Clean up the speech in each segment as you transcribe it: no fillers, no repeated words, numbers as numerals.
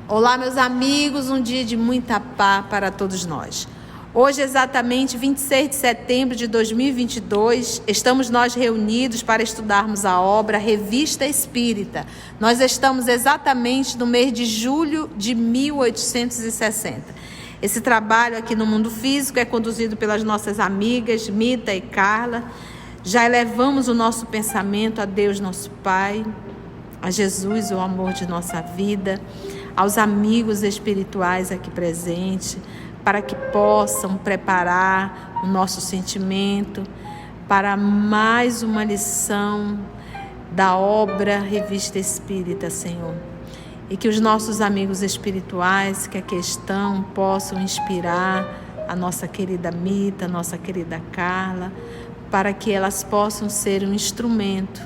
Olá, meus amigos, um dia de muita paz para todos nós. Hoje, exatamente 26 de setembro de 2022, estamos nós reunidos para estudarmos a obra Revista Espírita. Nós estamos exatamente no mês de julho de 1860. Esse trabalho aqui no mundo físico é conduzido pelas nossas amigas Mita e Carla. Já elevamos o nosso pensamento a Deus, nosso Pai, a Jesus, o amor de nossa vida, aos amigos espirituais aqui presentes, para que possam preparar o nosso sentimento para mais uma lição da obra Revista Espírita, Senhor. E que os nossos amigos espirituais que aqui estão possam inspirar a nossa querida Mita, a nossa querida Carla, para que elas possam ser um instrumento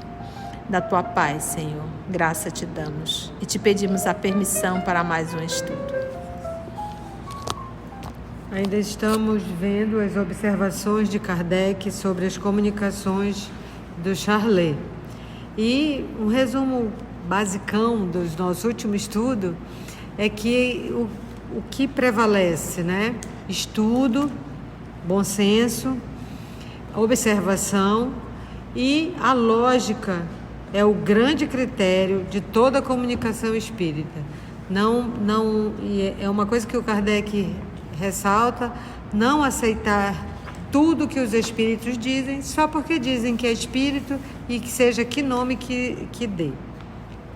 da Tua paz, Senhor. Graça te damos e te pedimos a permissão para mais um estudo. Ainda estamos vendo as observações de Kardec sobre as comunicações do Charlet. E um resumo basicão do nosso último estudo é que o que prevalece, né? Estudo, bom senso, observação e a lógica é o grande critério de toda a comunicação espírita. É uma coisa que o Kardec ressalta, não aceitar tudo que os espíritos dizem só porque dizem que é espírito e que seja que nome que dê.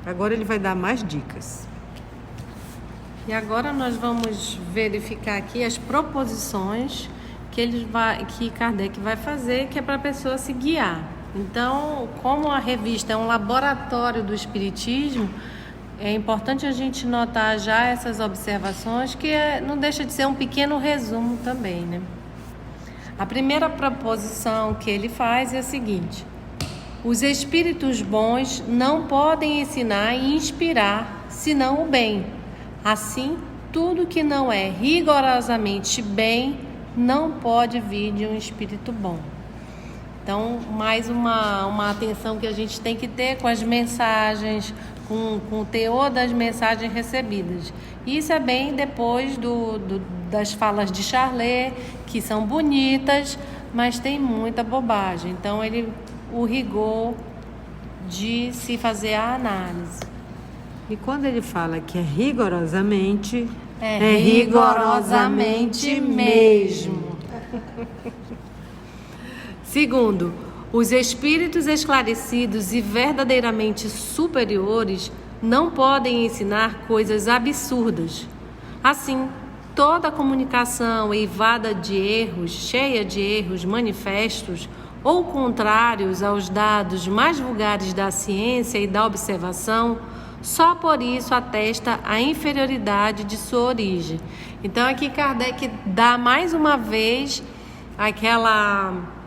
Agora ele vai dar mais dicas. E agora nós vamos verificar aqui as proposições que Kardec vai fazer, que é para a pessoa se guiar. Então, como a revista é um laboratório do espiritismo, é importante a gente notar já essas observações, que não deixa de ser um pequeno resumo também, né? A primeira proposição que ele faz é a seguinte: os espíritos bons não podem ensinar e inspirar, senão o bem. Assim, tudo que não é rigorosamente bem não pode vir de um espírito bom. Então, mais uma atenção que a gente tem que ter com as mensagens, com o teor das mensagens recebidas. Isso é bem depois das falas de Charlet, que são bonitas, mas tem muita bobagem. Então, o rigor de se fazer a análise. E quando ele fala que é rigorosamente, é rigorosamente mesmo. Segundo, os espíritos esclarecidos e verdadeiramente superiores não podem ensinar coisas absurdas. Assim, toda comunicação eivada de erros, cheia de erros manifestos ou contrários aos dados mais vulgares da ciência e da observação, só por isso atesta a inferioridade de sua origem. Então aqui Kardec dá mais uma vez aquela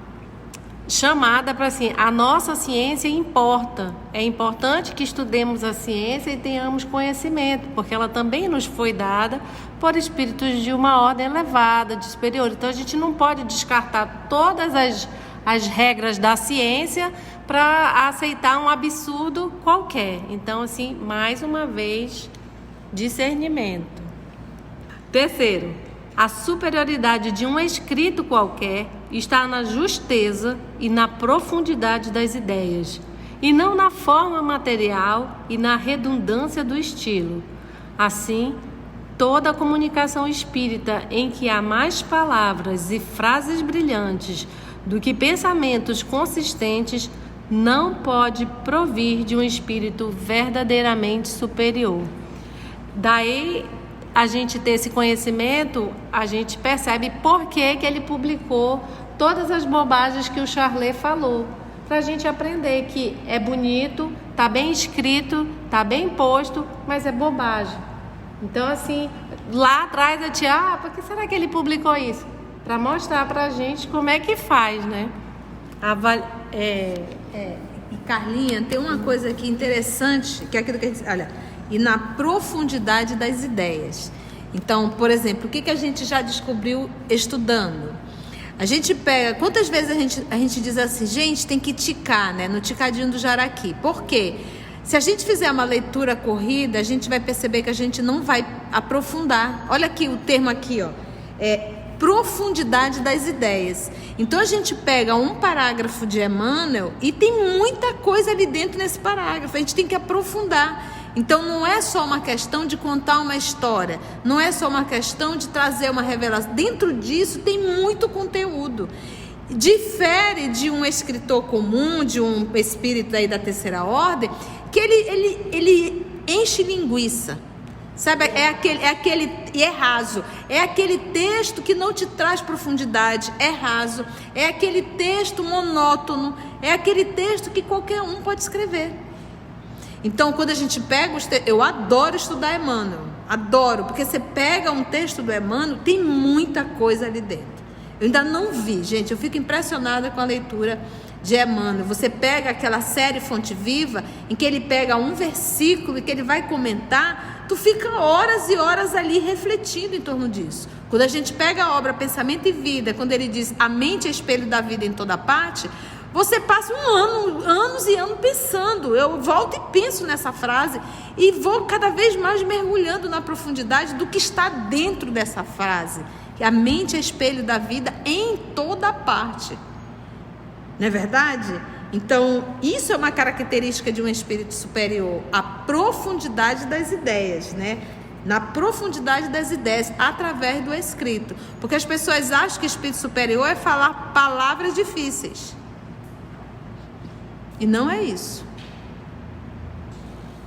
chamada para assim, a nossa ciência importa. É importante que estudemos a ciência e tenhamos conhecimento, porque ela também nos foi dada por espíritos de uma ordem elevada, de superior. Então a gente não pode descartar todas as regras da ciência para aceitar um absurdo qualquer. Então, assim, mais uma vez, discernimento. Terceiro, a superioridade de um escrito qualquer está na justeza e na profundidade das ideias, e não na forma material e na redundância do estilo. Assim, toda a comunicação espírita em que há mais palavras e frases brilhantes do que pensamentos consistentes não pode provir de um espírito verdadeiramente superior. Daí a gente ter esse conhecimento, a gente percebe por que ele publicou todas as bobagens que o Charlet falou, para a gente aprender que é bonito, tá bem escrito, tá bem posto, mas é bobagem. Então, assim, lá atrás eu tinha, por que será que ele publicou isso? Para mostrar para a gente como é que faz, né? E Carlinha, tem uma coisa aqui interessante, que é aquilo que a gente, olha, e na profundidade das ideias. Então, por exemplo, o que a gente já descobriu estudando? A gente pega, quantas vezes a gente diz assim, gente, tem que ticar, né? No ticadinho do jaraqui. Por quê? Se a gente fizer uma leitura corrida, a gente vai perceber que a gente não vai aprofundar. Olha aqui o termo aqui, ó. Profundidade das ideias. Então a gente pega um parágrafo de Emmanuel e tem muita coisa ali dentro nesse parágrafo. A gente tem que aprofundar. Então não é só uma questão de contar uma história, não é só uma questão de trazer uma revelação. Dentro disso tem muito conteúdo. Difere de um escritor comum, de um espírito aí da terceira ordem, que ele enche linguiça. Sabe, e é raso. É aquele texto que não te traz profundidade, é raso. É aquele texto monótono, é aquele texto que qualquer um pode escrever. Então, quando a gente pega os textos, eu adoro estudar Emmanuel, adoro, porque você pega um texto do Emmanuel, tem muita coisa ali dentro. Eu ainda não vi, gente, eu fico impressionada com a leitura de Emmanuel. Você pega aquela série Fonte Viva, em que ele pega um versículo e que ele vai comentar, tu fica horas e horas ali refletindo em torno disso. Quando a gente pega a obra Pensamento e Vida, quando ele diz a mente é espelho da vida em toda parte, você passa anos e anos pensando. Eu volto e penso nessa frase e vou cada vez mais mergulhando na profundidade do que está dentro dessa frase. A mente é espelho da vida em toda parte. Não é verdade? Então, isso é uma característica de um espírito superior, a profundidade das ideias, né? Na profundidade das ideias, através do escrito. Porque as pessoas acham que espírito superior é falar palavras difíceis. E não é isso.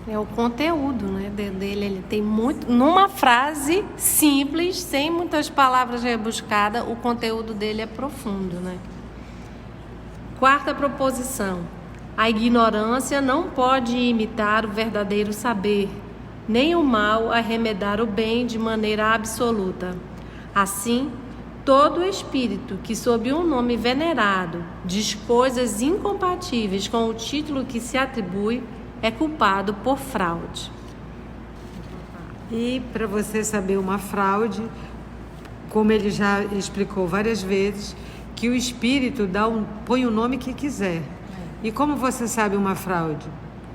É o conteúdo, né, dele. Ele tem muito, numa frase simples, sem muitas palavras rebuscadas, o conteúdo dele é profundo, né? Quarta proposição: a ignorância não pode imitar o verdadeiro saber, nem o mal arremedar o bem de maneira absoluta. Assim, todo espírito que, sob um nome venerado, diz coisas incompatíveis com o título que se atribui, é culpado por fraude. E para você saber uma fraude, como ele já explicou várias vezes, que o espírito põe o nome que quiser. E como você sabe uma fraude?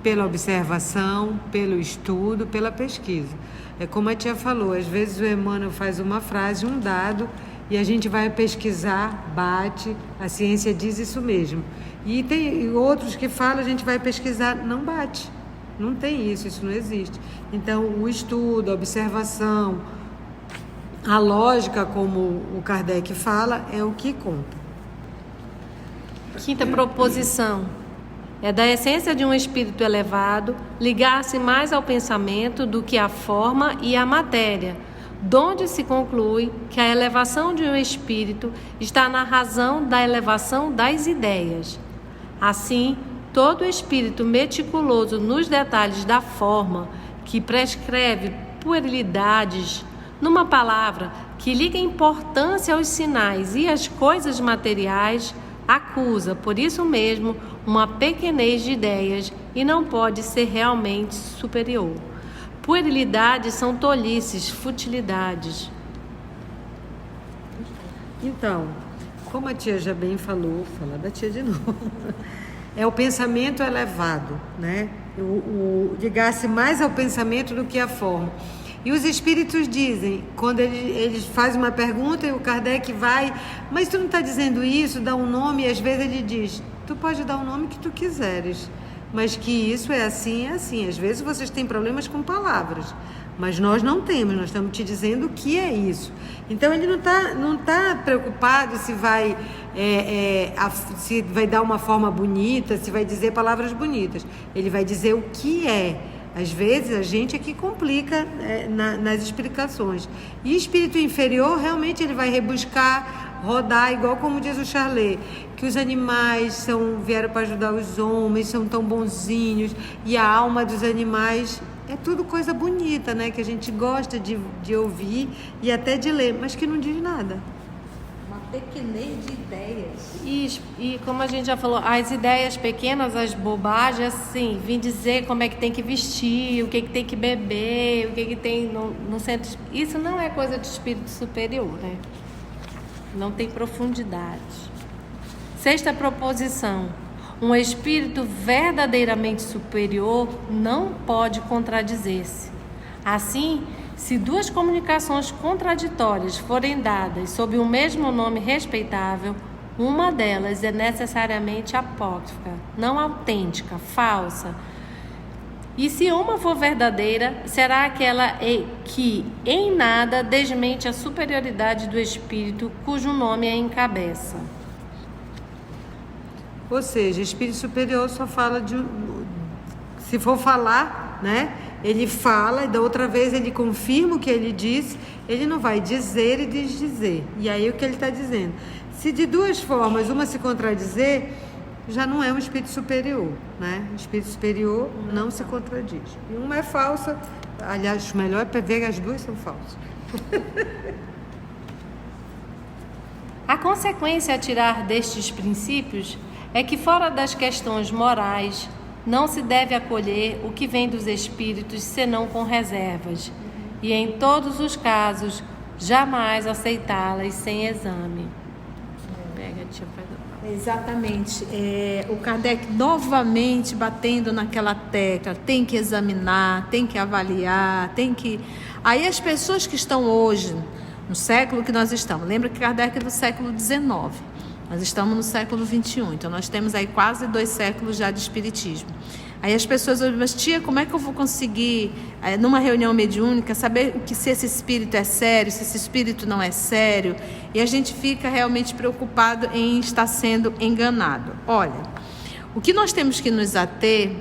Pela observação, pelo estudo, pela pesquisa. É como a tia falou, às vezes o Emmanuel faz uma frase, um dado, e a gente vai pesquisar, bate, a ciência diz isso mesmo. E tem outros que falam, a gente vai pesquisar, não bate. Não tem isso não existe. Então, o estudo, a observação, a lógica, como o Kardec fala, é o que conta. Quinta proposição: é da essência de um espírito elevado ligar-se mais ao pensamento do que à forma e à matéria, donde se conclui que a elevação de um espírito está na razão da elevação das ideias. Assim, todo espírito meticuloso nos detalhes da forma, que prescreve puerilidades, numa palavra, que liga importância aos sinais e às coisas materiais, acusa, por isso mesmo, uma pequenez de ideias e não pode ser realmente superior. Puerilidades são tolices, futilidades. Então, como a tia já bem falou, vou falar da tia de novo, é o pensamento elevado, né? Ligar-se mais ao pensamento do que à forma. E os espíritos dizem, quando eles fazem uma pergunta e o Kardec vai, mas tu não está dizendo isso, dá um nome, e às vezes ele diz, tu pode dar o nome que tu quiseres, mas que isso é assim, é assim. Às vezes vocês têm problemas com palavras, mas nós não temos, nós estamos te dizendo o que é isso. Então ele não tá preocupado se vai dar uma forma bonita, se vai dizer palavras bonitas. Ele vai dizer o que é. Às vezes a gente é que complica nas explicações. E espírito inferior, realmente ele vai rebuscar, rodar, igual como diz o Charlet, que os animais vieram para ajudar os homens, são tão bonzinhos, e a alma dos animais é tudo coisa bonita, né? Que a gente gosta de ouvir e até de ler, mas que não diz nada. pequenez de ideias. E como a gente já falou, as ideias pequenas, as bobagens, assim, vim dizer como é que tem que vestir, o que tem que beber, o que tem no centro. Isso não é coisa de espírito superior, né? Não tem profundidade. Sexta proposição. Um espírito verdadeiramente superior não pode contradizer-se. Assim, se duas comunicações contraditórias forem dadas sob o mesmo nome respeitável, uma delas é necessariamente apócrifa, não autêntica, falsa. E se uma for verdadeira, será aquela que em nada desmente a superioridade do espírito cujo nome a encabeça. Ou seja, espírito superior só fala de... Se for falar, né? Ele fala e da outra vez ele confirma o que ele disse, ele não vai dizer e desdizer. E aí o que ele está dizendo? Se de duas formas uma se contradizer, já não é um espírito superior, né? O espírito superior não se contradiz. E uma é falsa, aliás, o melhor é ver que as duas são falsas. A consequência a tirar destes princípios é que fora das questões morais, não se deve acolher o que vem dos espíritos senão com reservas, e em todos os casos, jamais aceitá-las sem exame. Pega, tia, faz a... Exatamente. O Kardec novamente batendo naquela tecla, tem que examinar, tem que avaliar, tem que... Aí as pessoas que estão hoje, no século que nós estamos, lembra que Kardec é do século XIX, nós estamos no século XXI, então nós temos aí quase 2 séculos já de espiritismo. Aí as pessoas dizem, mas tia, como é que eu vou conseguir, numa reunião mediúnica, saber se esse espírito é sério, se esse espírito não é sério? E a gente fica realmente preocupado em estar sendo enganado. Olha, o que nós temos que nos ater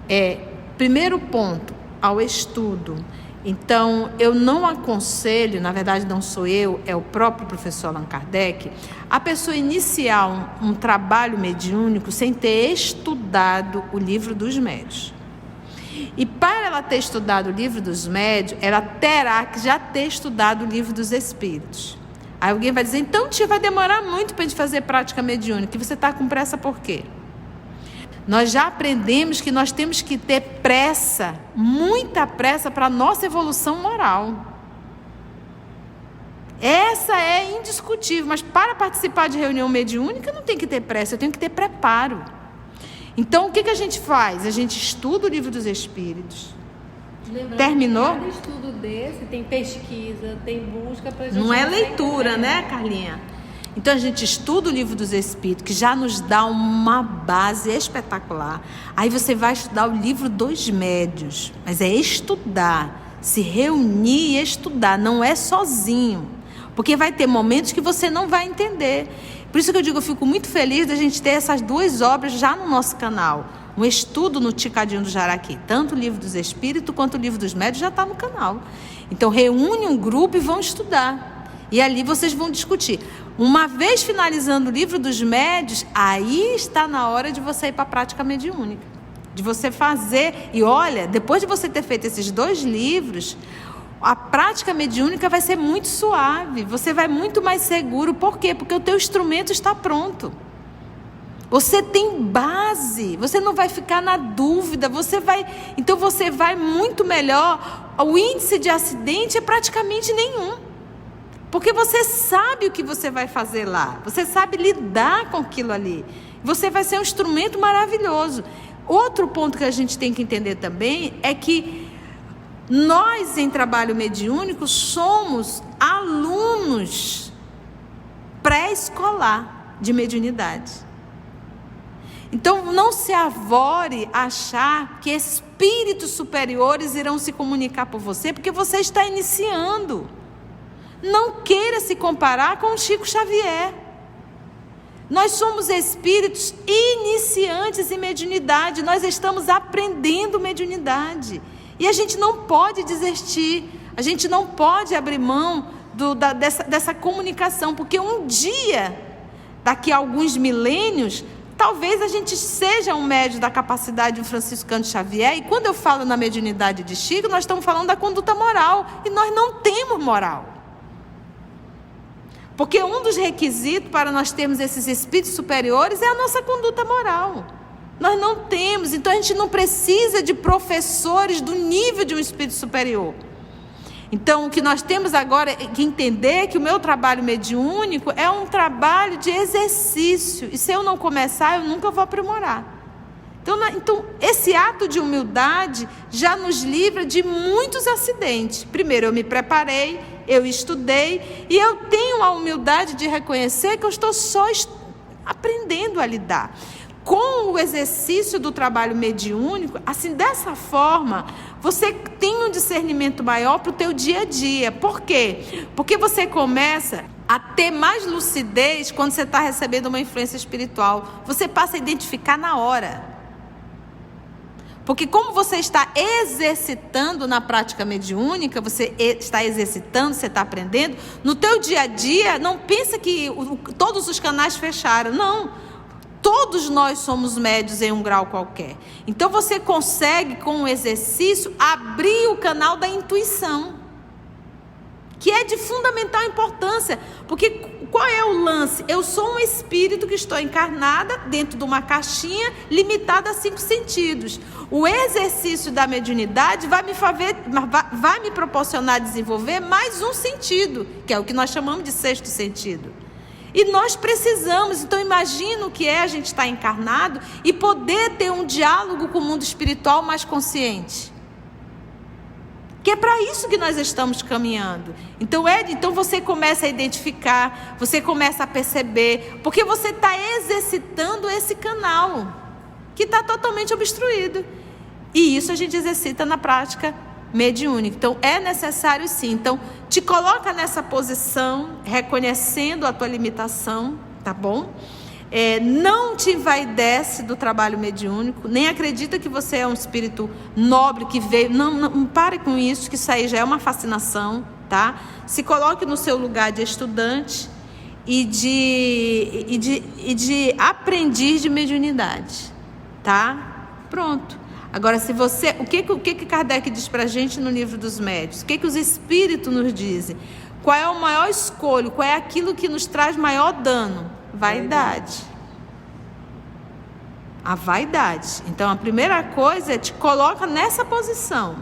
é, primeiro ponto, ao estudo. Então, eu não aconselho, na verdade não sou eu, é o próprio professor Allan Kardec, a pessoa iniciar um trabalho mediúnico sem ter estudado o livro dos médiuns. E para ela ter estudado o livro dos médiuns, ela terá que já ter estudado o livro dos espíritos. Aí alguém vai dizer, então tia, vai demorar muito para a gente fazer prática mediúnica, e você está com pressa por quê? Nós já aprendemos que nós temos que ter pressa, muita pressa para a nossa evolução moral. Essa é indiscutível, mas para participar de reunião mediúnica não tem que ter pressa, eu tenho que ter preparo. Então o que a gente faz? A gente estuda o livro dos espíritos. Lembrando, terminou? Cada estudo desse tem pesquisa, tem busca para a gente... Não é leitura, né, Carlinha? Então a gente estuda o livro dos espíritos, que já nos dá uma base espetacular. Aí você vai estudar o livro dos médiuns, mas é estudar, se reunir e estudar, não é sozinho, porque vai ter momentos que você não vai entender. Por isso que eu digo, eu fico muito feliz da gente ter essas 2 obras já no nosso canal. Um estudo no Ticadinho do Jaraqui, tanto o livro dos espíritos quanto o livro dos médiuns já está no canal. Então reúne um grupo e vão estudar. E ali vocês vão discutir. Uma vez finalizando o livro dos médiuns, aí está na hora de você ir para a prática mediúnica. De você fazer. E olha, depois de você ter feito esses 2 livros, a prática mediúnica vai ser muito suave. Você vai muito mais seguro. Por quê? Porque o teu instrumento está pronto. Você tem base. Você não vai ficar na dúvida. Então você vai muito melhor. O índice de acidente é praticamente nenhum. Porque você sabe o que você vai fazer lá. Você sabe lidar com aquilo ali. Você vai ser um instrumento maravilhoso. Outro ponto que a gente tem que entender também é que nós, em trabalho mediúnico, somos alunos pré-escolar de mediunidade. Então, não se avore a achar que espíritos superiores irão se comunicar por você, porque você está iniciando. Não queira se comparar com o Chico Xavier. Nós somos espíritos iniciantes em mediunidade. Nós estamos aprendendo mediunidade. E a gente não pode desistir. A gente não pode abrir mão dessa comunicação. Porque um dia, daqui a alguns milênios, talvez a gente seja um médium da capacidade de um Franciscano Xavier. E quando eu falo na mediunidade de Chico, nós estamos falando da conduta moral. E nós não temos moral. Porque um dos requisitos para nós termos esses espíritos superiores é a nossa conduta moral. Nós não temos, então a gente não precisa de professores do nível de um espírito superior. Então, o que nós temos agora é que entender que o meu trabalho mediúnico é um trabalho de exercício. E se eu não começar, eu nunca vou aprimorar. Então, esse ato de humildade já nos livra de muitos acidentes. Primeiro, eu me preparei, eu estudei, e eu tenho a humildade de reconhecer que eu estou só aprendendo a lidar. Com o exercício do trabalho mediúnico, assim, dessa forma, você tem um discernimento maior para o teu dia a dia. Por quê? Porque você começa a ter mais lucidez quando você está recebendo uma influência espiritual. Você passa a identificar na hora. Porque como você está exercitando na prática mediúnica, você está exercitando, você está aprendendo, no teu dia a dia, não pensa que todos os canais fecharam, não. Todos nós somos médios em um grau qualquer. Então você consegue, com o exercício, abrir o canal da intuição, que é de fundamental importância. Porque qual é o lance? Eu sou um espírito que estou encarnada dentro de uma caixinha limitada a 5 sentidos. O exercício da mediunidade vai me proporcionar desenvolver mais um sentido, que é o que nós chamamos de 6º sentido. E nós precisamos, então imagina o que é a gente estar encarnado e poder ter um diálogo com o mundo espiritual mais consciente. Que é para isso que nós estamos caminhando. Então você começa a identificar, você começa a perceber, porque você está exercitando esse canal, que está totalmente obstruído. E isso a gente exercita na prática mediúnica. Então é necessário sim. Então te coloca nessa posição, reconhecendo a tua limitação, tá bom? Não te envaidece do trabalho mediúnico, nem acredita que você é um espírito nobre que veio. Não pare com isso, que isso aí já é uma fascinação, tá? Se coloque no seu lugar de estudante e de aprendiz de mediunidade, tá? Pronto. Agora, se você, o que Kardec diz para a gente no Livro dos Médiuns? O que os espíritos nos dizem? Qual é o maior escolho? Qual é aquilo que nos traz maior dano? Vaidade. A vaidade. Então, a primeira coisa é te coloca nessa posição.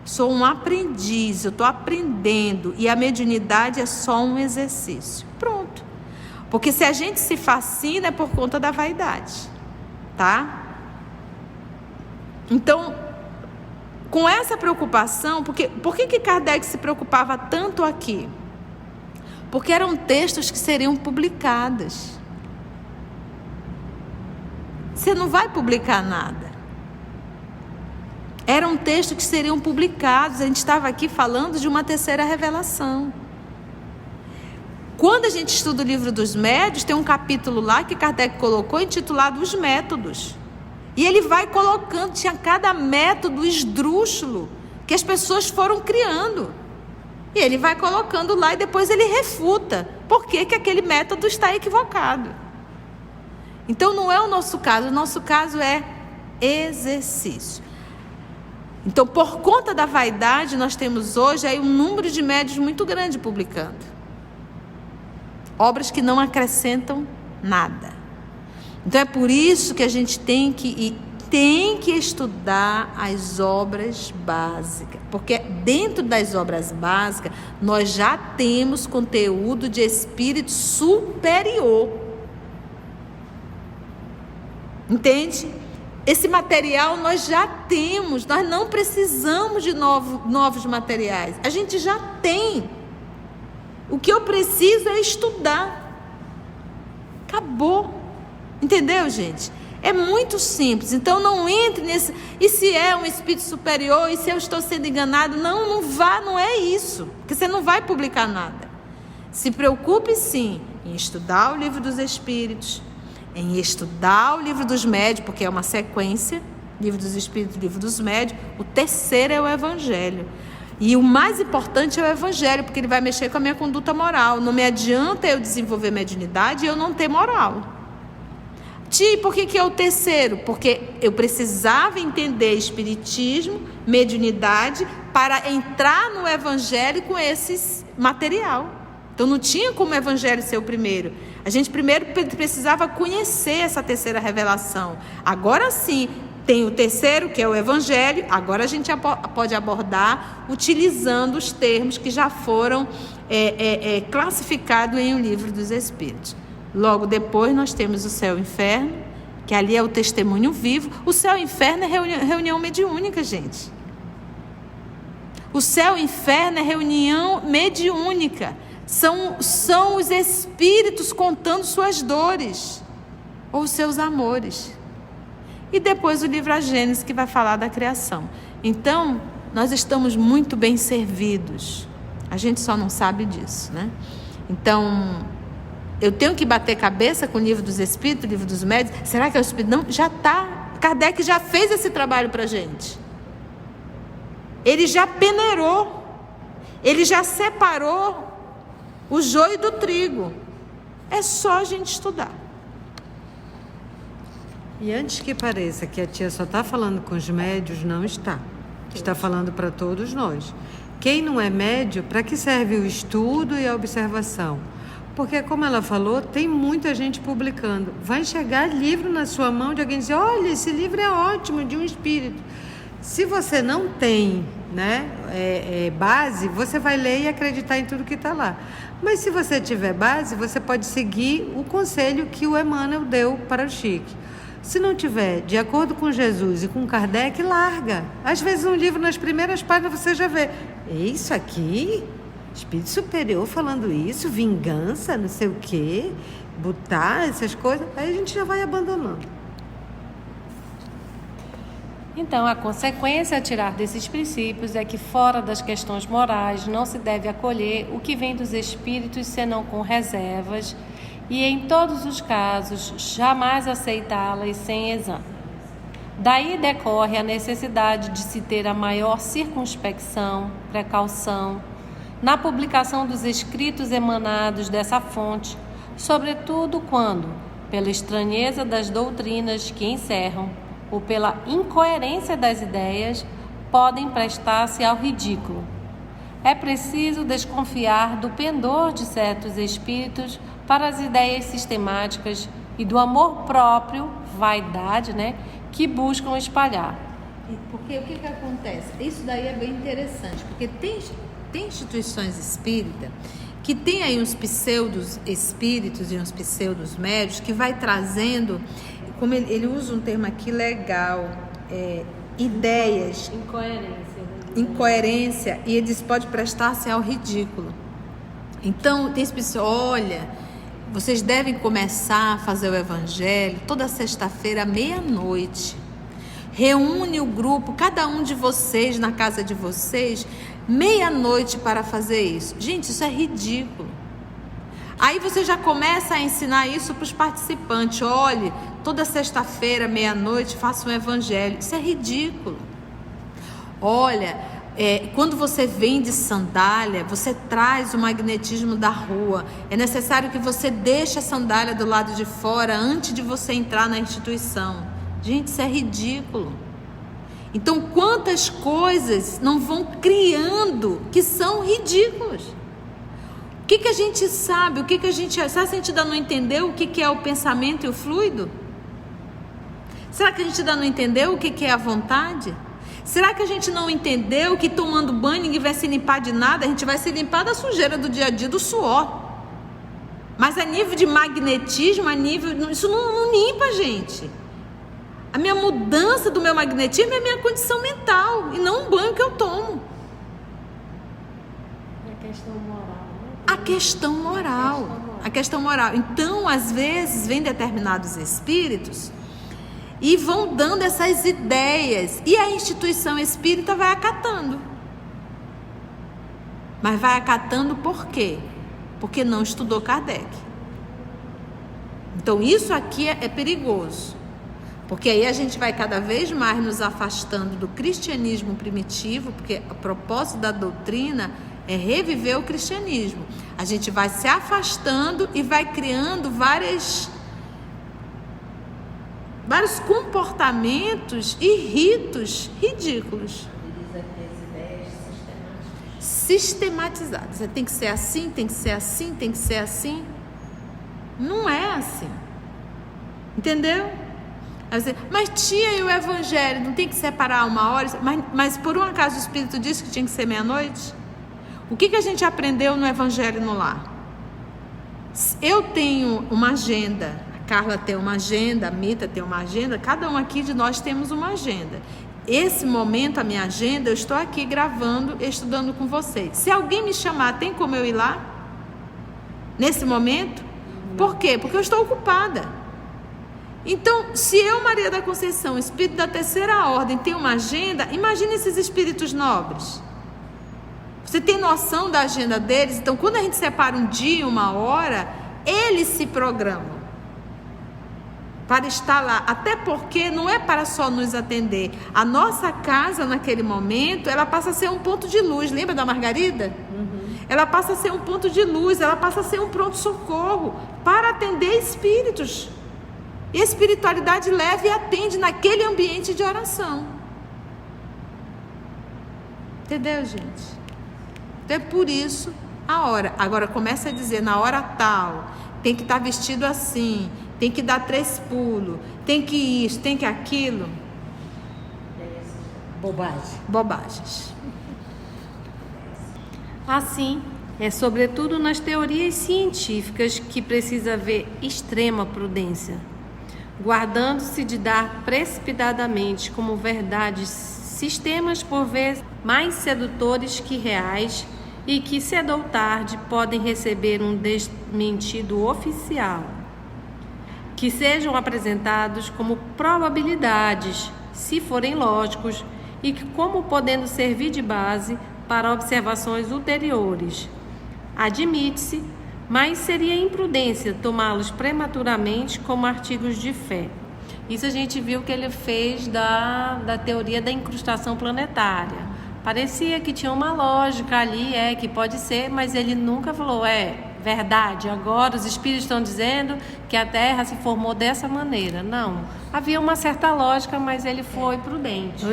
Sou um aprendiz, eu estou aprendendo. E a mediunidade é só um exercício. Pronto. Porque se a gente se fascina é por conta da vaidade. Tá? Então, com essa preocupação, por que Kardec se preocupava tanto aqui? Porque eram textos que seriam publicados. Você não vai publicar nada. Eram textos que seriam publicados. A gente estava aqui falando de uma terceira revelação. Quando a gente estuda o Livro dos Médiuns, tem um capítulo lá que Kardec colocou intitulado Os Métodos. E ele vai colocando, tinha cada método esdrúxulo que as pessoas foram criando. E ele vai colocando lá e depois ele refuta por que aquele método está equivocado. Então não é o nosso nosso caso é exercício. Então, por conta da vaidade, nós temos hoje aí um número de médiuns muito grande publicando. Obras que não acrescentam nada. Então é por isso que a gente tem que estudar as obras básicas, porque dentro das obras básicas nós já temos conteúdo de espírito superior. Entende? Esse material nós já temos, nós não precisamos de novos materiais, a gente já tem. O que eu preciso é estudar. Acabou. Entendeu, gente? É muito simples. Então não entre nesse... E se é um espírito superior? E se eu estou sendo enganado? Não é isso. Porque você não vai publicar nada. Se preocupe sim em estudar o Livro dos Espíritos, em estudar o Livro dos Médiuns, porque é uma sequência, Livro dos Espíritos, Livro dos Médiuns. O terceiro é o Evangelho. E o mais importante é o Evangelho, porque ele vai mexer com a minha conduta moral. Não me adianta eu desenvolver mediunidade e eu não ter moral. Por que é o terceiro? Porque eu precisava entender espiritismo, mediunidade, para entrar no Evangelho com esse material. Então não tinha como o evangelho ser o primeiro. A gente primeiro precisava conhecer essa terceira revelação. Agora sim, tem o terceiro, que é o evangelho. Agora a gente pode abordar utilizando os termos que já foram classificados em O Livro dos Espíritos. Logo depois nós temos o céu e o inferno, que ali é o testemunho vivo. O céu e o inferno é reunião mediúnica, gente. O céu e o inferno é reunião mediúnica. São os espíritos contando suas dores ou seus amores. E depois o livro A Gênesis, que vai falar da criação. Então, nós estamos muito bem servidos. A gente só não sabe disso, né? Então, eu tenho que bater cabeça com o livro dos espíritos, o livro dos médios. Será que é o espírito? Não, já está. Kardec já fez esse trabalho para a gente. Ele já peneirou. Ele já separou o joio do trigo. É só a gente estudar. E antes que pareça que a tia só está falando com os médios, não está. Está falando para todos nós. Quem não é médio, para que serve o estudo e a observação? Porque, como ela falou, tem muita gente publicando. Vai chegar livro na sua mão de alguém dizer: olha, esse livro é ótimo, de um espírito. Se você não tem, né, base, você vai ler e acreditar em tudo que está lá. Mas se você tiver base, você pode seguir o conselho que o Emmanuel deu para o Chique. Se não tiver, de acordo com Jesus e com Kardec, larga. Às vezes um livro, nas primeiras páginas, você já vê: isso aqui, espírito superior falando isso, vingança, não sei o quê, botar essas coisas, aí a gente já vai abandonando. Então, a consequência a tirar desses princípios é que, fora das questões morais, não se deve acolher o que vem dos espíritos senão com reservas e, em todos os casos, jamais aceitá-las sem exame. Daí decorre a necessidade de se ter a maior circunspecção, precaução, na publicação dos escritos emanados dessa fonte, sobretudo quando, pela estranheza das doutrinas que encerram, ou pela incoerência das ideias, podem prestar-se ao ridículo. É preciso desconfiar do pendor de certos espíritos para as ideias sistemáticas e do amor próprio, vaidade, né, que buscam espalhar. Porque o que acontece? Isso daí é bem interessante, porque tem instituições espíritas que tem aí uns pseudos espíritos e uns pseudos médios que vai trazendo, como ele usa um termo aqui legal, ideias, incoerência, e ele diz pode prestar-se ao ridículo. Então tem esse pessoal: olha, vocês devem começar a fazer o evangelho toda sexta-feira à meia-noite. Reúne o grupo, cada um de vocês na casa de vocês, meia-noite para fazer isso. Gente, isso é ridículo. Aí você já começa a ensinar isso para os participantes: olhe, toda sexta-feira, meia-noite, faça um evangelho. Isso é ridículo. Olha, quando você vem de sandália, você traz o magnetismo da rua. É necessário que você deixe a sandália do lado de fora antes de você entrar na instituição. Gente, isso é ridículo. Então, quantas coisas não vão criando que são ridículas? O que a gente sabe? Será que a gente ainda não entendeu o que é o pensamento e o fluido? Será que a gente ainda não entendeu o que é a vontade? Será que a gente não entendeu que tomando banho ninguém vai se limpar de nada? A gente vai se limpar da sujeira do dia a dia, do suor. Mas a nível de magnetismo, isso não limpa a gente. A minha mudança do meu magnetismo é a minha condição mental e não um banho que eu tomo. A questão moral. Então, às vezes, vem determinados espíritos e vão dando essas ideias, e a instituição espírita vai acatando. Mas vai acatando por quê? Porque não estudou Kardec. Então, isso aqui é perigoso. Porque aí a gente vai cada vez mais nos afastando do cristianismo primitivo, porque o propósito da doutrina é reviver o cristianismo. A gente vai se afastando e vai criando vários comportamentos e ritos ridículos. sistematizada. Você tem que ser assim, tem que ser assim, tem que ser assim. Não é assim. Entendeu? Aí você, mas tia, e o evangelho? Não tem que separar uma hora? Mas por um acaso o Espírito disse que tinha que ser meia-noite? O que a gente aprendeu no evangelho no lar? Eu tenho uma agenda, a Carla tem uma agenda, a Mita tem uma agenda, cada um aqui de nós temos uma agenda. Esse momento, a minha agenda, eu estou aqui gravando, estudando com vocês. Se alguém me chamar, tem como eu ir lá? Nesse momento? Por quê? Porque eu estou ocupada. Então, se eu, Maria da Conceição, espírito da terceira ordem, tenho uma agenda, imagine esses espíritos nobres. Você tem noção da agenda deles? Então, quando a gente separa um dia, uma hora, eles se programam para estar lá. Até porque não é para só nos atender. A nossa casa, naquele momento, ela passa a ser um ponto de luz. Lembra da Margarida? Ela passa a ser um ponto de luz, ela passa a ser um pronto-socorro para atender espíritos. E a espiritualidade leva e atende naquele ambiente de oração. Entendeu, gente? Então é por isso a hora. Agora começa a dizer, na hora tal, tem que estar vestido assim, tem que dar 3 pulos, tem que isso, tem que aquilo. Bobagens. Assim, é sobretudo nas teorias científicas que precisa haver extrema prudência, guardando-se de dar precipitadamente como verdades sistemas por vezes mais sedutores que reais e que cedo ou tarde podem receber um desmentido oficial, que sejam apresentados como probabilidades, se forem lógicos, e que como podendo servir de base para observações ulteriores. Admite-se, mas seria imprudência tomá-los prematuramente como artigos de fé. Isso a gente viu que ele fez da teoria da incrustação planetária. Parecia que tinha uma lógica ali, que pode ser, mas ele nunca falou, verdade, agora os espíritos estão dizendo que a Terra se formou dessa maneira. Não, havia uma certa lógica, mas ele foi prudente.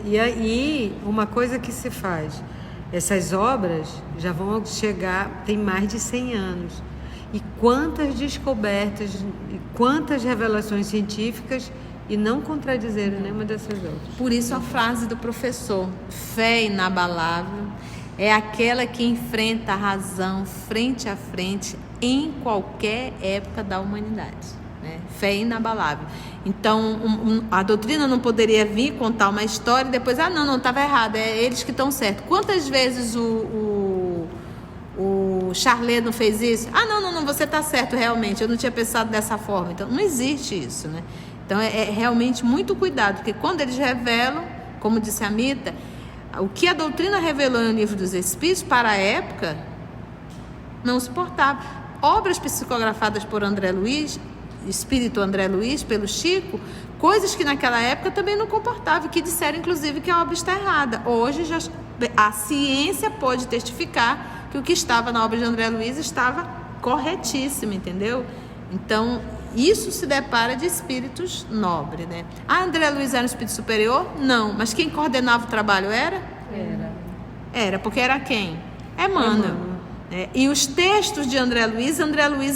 E aí, uma coisa que se faz, essas obras já vão chegar, tem mais de 100 anos. E quantas descobertas, e quantas revelações científicas e não contradizeram nenhuma dessas outras. Por isso a frase do professor, fé inabalável é aquela que enfrenta a razão frente a frente em qualquer época da humanidade, né? Fé inabalável. Então, a doutrina não poderia vir contar uma história e depois, não, estava errado, é eles que estão certos. Quantas vezes o Charlet não fez isso? Não, você está certo realmente, eu não tinha pensado dessa forma. Então, não existe isso, né? Então, é realmente muito cuidado, porque quando eles revelam, como disse a Mita, o que a doutrina revelou no Livro dos Espíritos, para a época, não se portava. Obras psicografadas por André Luiz, Espírito André Luiz, pelo Chico, coisas que naquela época também não comportavam, que disseram, inclusive, que a obra está errada. Hoje, a ciência pode testificar que o que estava na obra de André Luiz estava corretíssimo, entendeu? Então, isso se depara de espíritos nobres, né? André Luiz era um espírito superior? Não. Mas quem coordenava o trabalho era? Era, porque era quem? Emmanuel. E os textos de André Luiz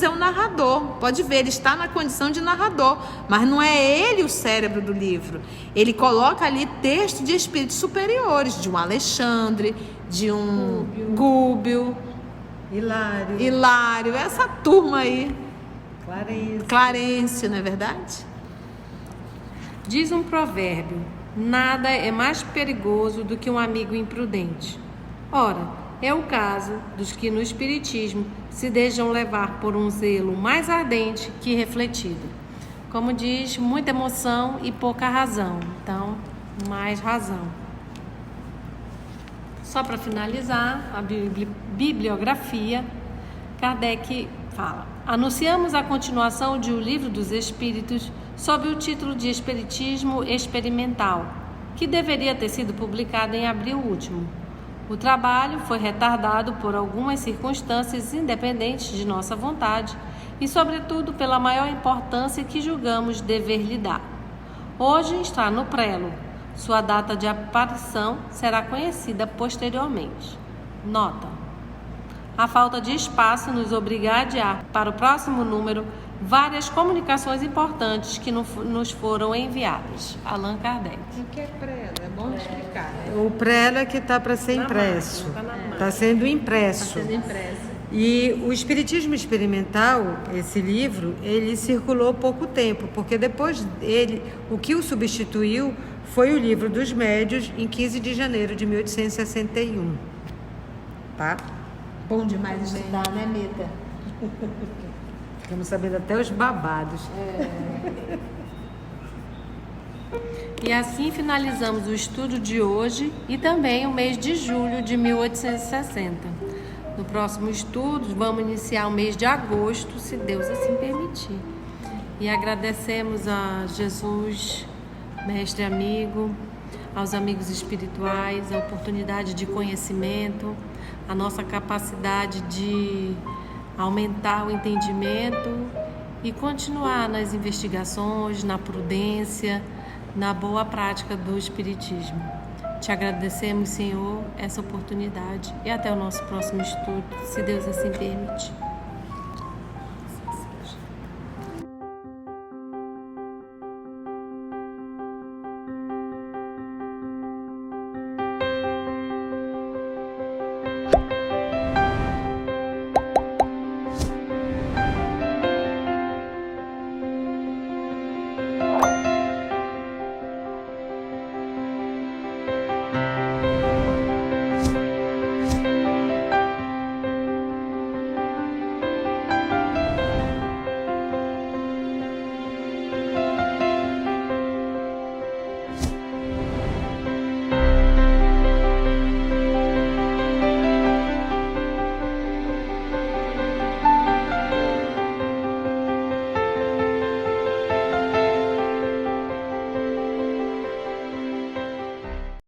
é o narrador. Pode ver, ele está na condição de narrador, mas não é ele o cérebro do livro. Ele coloca ali texto de espíritos superiores, de um Alexandre, de um Gúbio, Hilário, essa turma aí. Clarence, não é verdade? Diz um provérbio: nada é mais perigoso do que um amigo imprudente. Ora, é o caso dos que no espiritismo se deixam levar por um zelo mais ardente que refletido. Como diz, muita emoção e pouca razão. Então, mais razão. Só para finalizar a bibliografia, Kardec fala: anunciamos a continuação de O Livro dos Espíritos sob o título de Espiritismo Experimental, que deveria ter sido publicado em abril último. O trabalho foi retardado por algumas circunstâncias independentes de nossa vontade e, sobretudo, pela maior importância que julgamos dever lhe dar. Hoje está no prelo. Sua data de aparição será conhecida posteriormente. Nota: a falta de espaço nos obriga a adiar para o próximo número várias comunicações importantes que nos foram enviadas. Allan Kardec. O que é prelo? É bom explicar, né? O prelo é que está para ser impresso. Está sendo impresso. Sendo impresso. E o Espiritismo Experimental, esse livro, ele circulou pouco tempo, porque depois dele, o que o substituiu foi o Livro dos Médios, em 15 de janeiro de 1861. Tá? Bom demais estudar, né, Mita? Ficamos sabendo até os babados. E assim finalizamos o estudo de hoje e também o mês de julho de 1860. No próximo estudo, vamos iniciar o mês de agosto, se Deus assim permitir. E agradecemos a Jesus, mestre amigo, aos amigos espirituais, a oportunidade de conhecimento, a nossa capacidade de aumentar o entendimento e continuar nas investigações, na prudência, na boa prática do Espiritismo. Te agradecemos, Senhor, essa oportunidade e até o nosso próximo estudo, se Deus assim permitir.